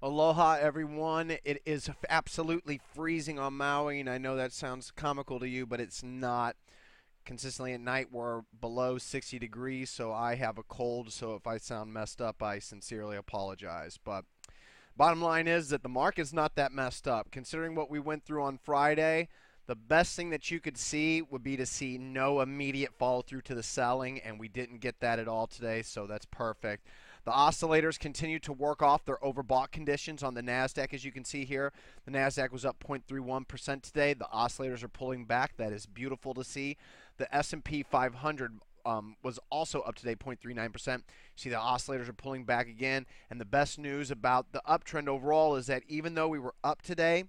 Aloha, everyone. It is absolutely freezing on Maui, and I know that sounds comical to you, but it's not. Consistently at night, we're below 60 degrees, so I have a cold. So if I sound messed up, I sincerely apologize. But bottom line is that the market's not that messed up. Considering what we went through on Friday, the best thing that you could see would be to see no immediate follow through to the selling, and we didn't get that at all today, so that's perfect. The oscillators continue to work off their overbought conditions on the NASDAQ, as you can see here. The NASDAQ was up 0.31% today. The oscillators are pulling back. That is beautiful to see. The S&P 500 was also up today 0.39%. See, the oscillators are pulling back again. And the best news about the uptrend overall is that even though we were up today,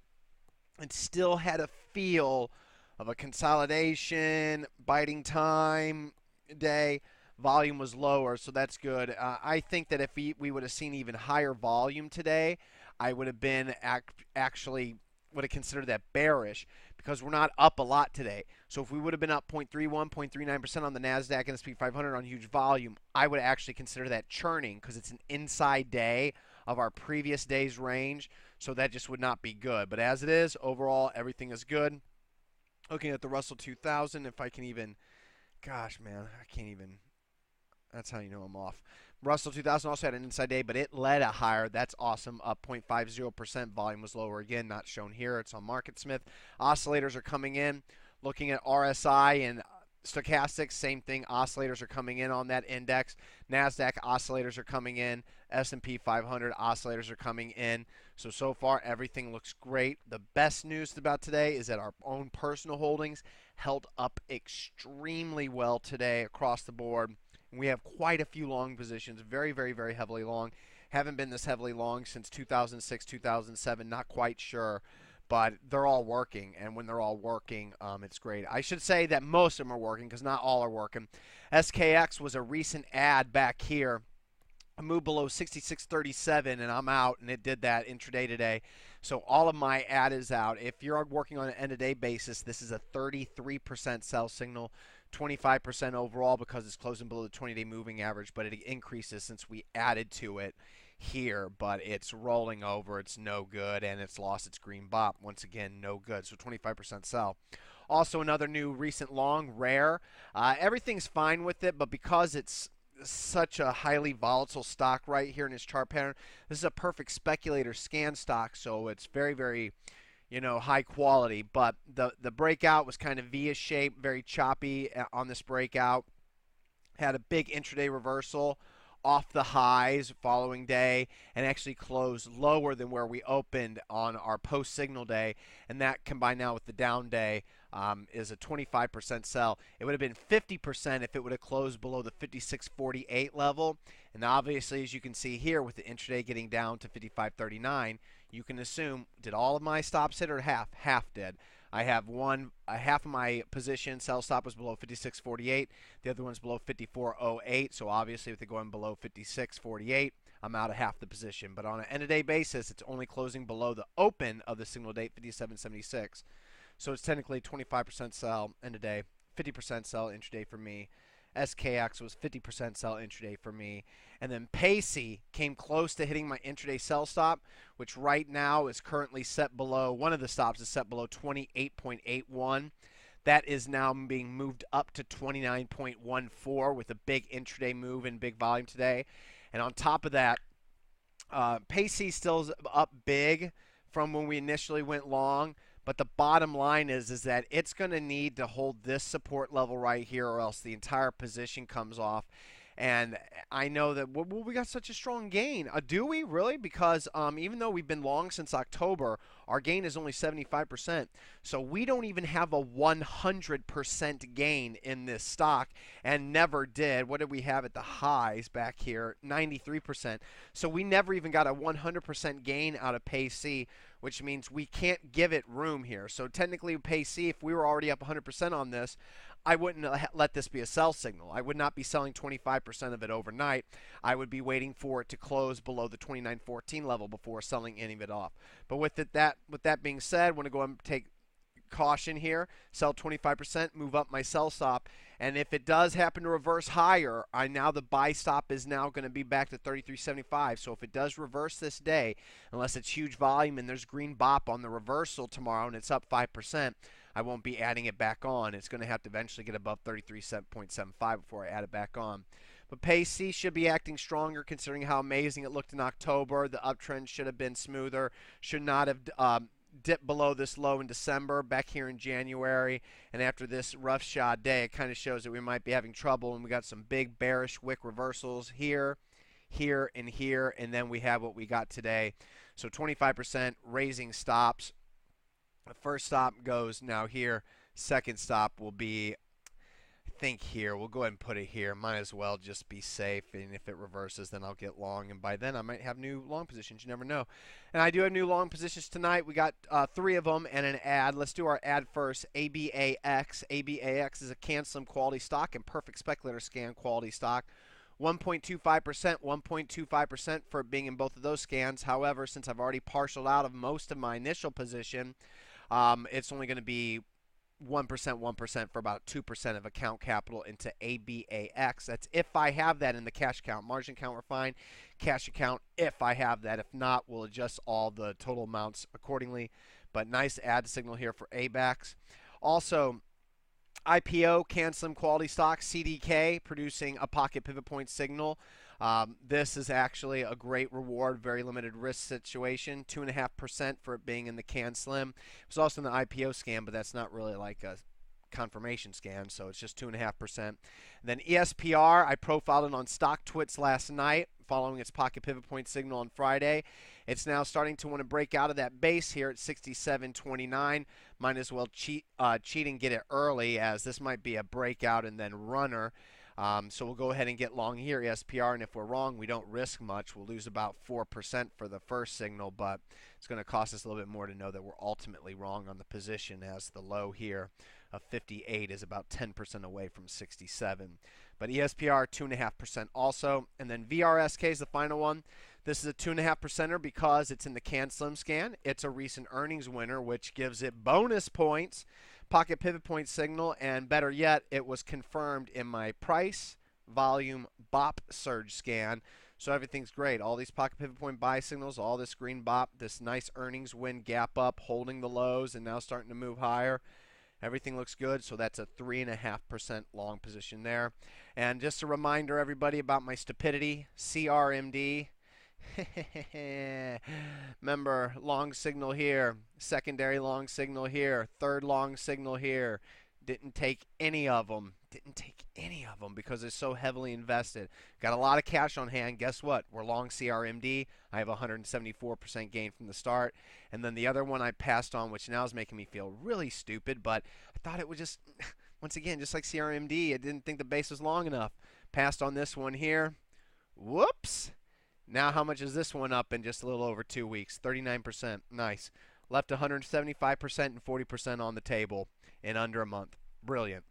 it still had a feel of a consolidation, biting time day. Volume was lower, so that's good. I think that if we would have seen even higher volume today, I would have been actually would have considered that bearish because we're not up a lot today. So if we would have been up 0.31, 0.39% on the NASDAQ and S&P 500 on huge volume, I would actually consider that churning because it's an inside day of our previous day's range. So that just would not be good. But as it is, overall, everything is good. Looking at the Russell 2000, if I can even, gosh, man, I can't even. That's how you know I'm off. Russell 2000 also had an inside day, but it led a higher. That's awesome. Up 0.50%. Volume was lower again, not shown here. It's on MarketSmith. Oscillators are coming in. Looking at RSI and stochastics, same thing. Oscillators are coming in on that index. NASDAQ oscillators are coming in. S&P 500 oscillators are coming in. So far, everything looks great. The best news about today is that our own personal holdings held up extremely well today across the board. We have quite a few long positions, very, very, very heavily long. Haven't been this heavily long since 2006, 2007, not quite sure. But they're all working, and when they're all working, it's great. I should say that most of them are working because not all are working. SKX was a recent ad back here. I moved below 66.37 and I'm out, and it did that intraday today. So all of my ad is out. If you're working on an end-of-day basis, this is a 33% sell signal, 25% overall because it's closing below the 20-day moving average, but it increases since we added to it here, but it's rolling over. It's no good, and it's lost its green bop. Once again, no good. So 25% sell. Also, another new recent long, Rare. Everything's fine with it, but because it's such a highly volatile stock right here in its chart pattern, this is a perfect speculator scan stock, so it's very, very, high quality. But the breakout was kind of V-shaped, very choppy on this breakout. Had a big intraday reversal off the highs following day and actually closed lower than where we opened on our post signal day, and that combined now with the down day is a 25% sell. It would have been 50% if it would have closed below the 56.48 level, and obviously, as you can see here with the intraday getting down to 55.39, you can assume, did all of my stops hit or half did? I have half of my position sell stop was below 56.48. The other one's below 54.08. So obviously, if they're going below 56.48, I'm out of half the position. But on an end-of-day basis, it's only closing below the open of the signal date, 57.76. So it's technically 25% sell end-of-day, 50% sell intraday for me. SKX was 50% sell intraday for me. And then Pacey came close to hitting my intraday sell stop, which right now is currently set below, one of the stops is set below 28.81. That is now being moved up to 29.14 with a big intraday move and big volume today. And on top of that, Pacey still up big from when we initially went long. But the bottom line is that it's going to need to hold this support level right here, or else the entire position comes off. And I know that we got such a strong gain. Do we really? Because even though we've been long since October, our gain is only 75%. So we don't even have a 100% gain in this stock, and never did. What did we have at the highs back here? 93%. So we never even got a 100% gain out of Pacey, which means we can't give it room here. So technically, Pacey, if we were already up 100% on this, I wouldn't let this be a sell signal. I would not be selling 25% of it overnight. I would be waiting for it to close below the 29.14 level before selling any of it off. But with that being said, I want to go and caution here. Sell 25%, move up my sell stop. And if it does happen to reverse higher, the buy stop is now going to be back to 33.75. So if it does reverse this day, unless it's huge volume and there's green bop on the reversal tomorrow and it's up 5%, I won't be adding it back on. It's going to have to eventually get above 33.75 before I add it back on. But PayC should be acting stronger considering how amazing it looked in October. The uptrend should have been smoother. Should not have dipped below this low in December, back here in January. And after this roughshod day, it kind of shows that we might be having trouble. And we got some big bearish wick reversals here, here, and here. And then we have what we got today. So 25% raising stops. The first stop goes now here. Second stop will be, I think, here. We'll go ahead and put it here. Might as well just be safe. And if it reverses, then I'll get long. And by then, I might have new long positions. You never know. And I do have new long positions tonight. We got 3 of them and an ad. Let's do our ad first. ABAX. ABAX is a CanSlim quality stock and perfect speculator scan quality stock. 1.25%, 1.25% for it being in both of those scans. However, since I've already partialed out of most of my initial position, it's only going to be 1% for about 2% of account capital into ABAX. That's if I have that in the cash account. Margin account, we're fine. Cash account, if I have that. If not, we'll adjust all the total amounts accordingly. But nice ad signal here for ABAX. Also, IPO, CanSlim quality stock, CDK, producing a pocket pivot point signal. This is actually a great reward, very limited risk situation. 2.5% for it being in the CanSlim. It was also in the IPO scan, but that's not really like a confirmation scan, so it's just 2.5%. Then ESPR, I profiled it on StockTwits last night, following its pocket pivot point signal on Friday. It's now starting to want to break out of that base here at 67.29. Might as well cheat and get it early, as this might be a breakout and then runner. So we'll go ahead and get long here, ESPR, and if we're wrong, we don't risk much. We'll lose about 4% for the first signal, but it's going to cost us a little bit more to know that we're ultimately wrong on the position, as the low here of 58 is about 10% away from 67. But ESPR, 2.5% also. And then VRSK is the final one. This is a 2.5%er because it's in the CanSlim scan. It's a recent earnings winner, which gives it bonus points, pocket pivot point signal, and better yet, it was confirmed in my price, volume, BOP surge scan. So everything's great. All these pocket pivot point buy signals, all this green BOP, this nice earnings win gap up, holding the lows, and now starting to move higher. Everything looks good, so that's a 3.5% long position there. And just a reminder, everybody, about my stupidity, CRMD. Remember, long signal here, secondary long signal here, third long signal here. Didn't take any of them. Because it's so heavily invested. Got a lot of cash on hand. Guess what? We're long CRMD. I have 174% gain from the start. And then the other one I passed on, which now is making me feel really stupid, but I thought it would just, once again, just like CRMD, I didn't think the base was long enough. Passed on this one here. Whoops. Now how much is this one up in just a little over 2 weeks? 39%. Nice. Left 175% and 40% on the table in under a month. Brilliant.